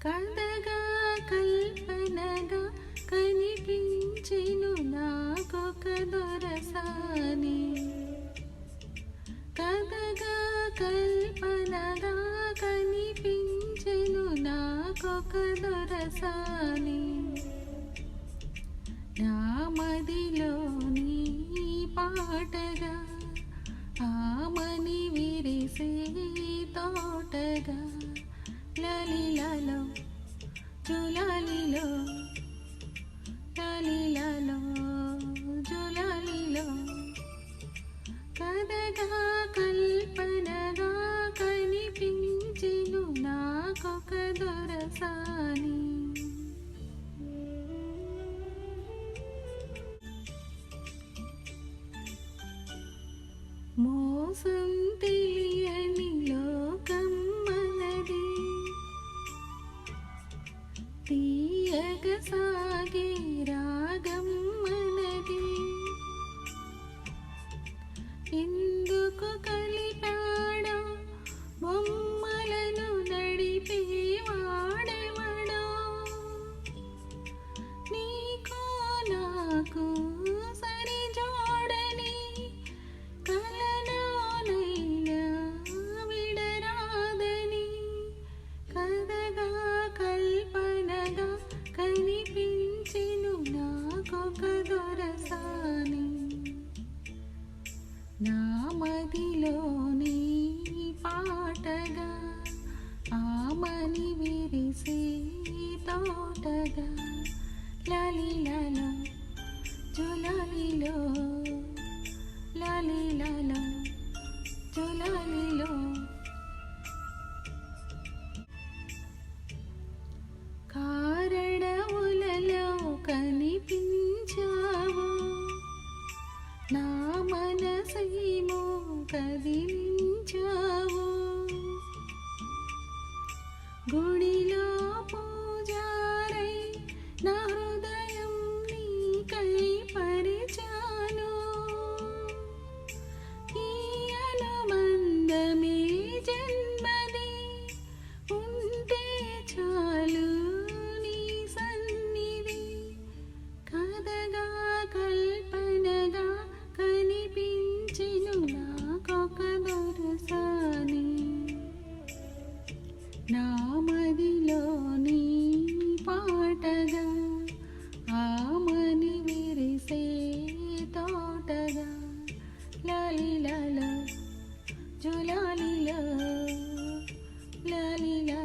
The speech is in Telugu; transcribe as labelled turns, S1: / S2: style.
S1: కథగా కల్పనగా కనిపించెను నాకొక దొరసాని. కథగా కల్పనగా కనిపించెను నాకొక దొరసాని. నా మదిలోని పాటగా ఆమని విరిసే తోటగా లలిలలో జులాలిలో లలిలలో జులాలిలో కథగా కల్పనగా కనిపించెను నాకొక దొరసాని. మోసం తెలియని లోకం మనది, తీయగ సాగే రాగం మనది. ఎందుకు కలిపాడో బొమ్మలను నడిపే వాడెవడో, నీకు నాకు సరి జోడని కలలోనైనా విడరాదని. కథగా కల్పనగా కనిపించెను నాకొక దొరసాని. నా మదిలోని పాటగా ఆమని విరిసే తోటగా లలిలలో జులాలిలో లలిలలో జులాలిలో. కారణములలో కనిపించావు, నా మనసేమో కదిలించావు. గుడిలో పూజారై నా హృదయం నీకై పరిచాను. ఈ అనుబంధమే జన్మది ఉంటే చాలు నీ సన్నిధి. కథగా కల్పనగా కనిపించెను నాకొక దొరసాని. నా మదిలోని పాటగా ఆమని విరిసే తోటగా లలిలలో జులాలిలో లలిలలో.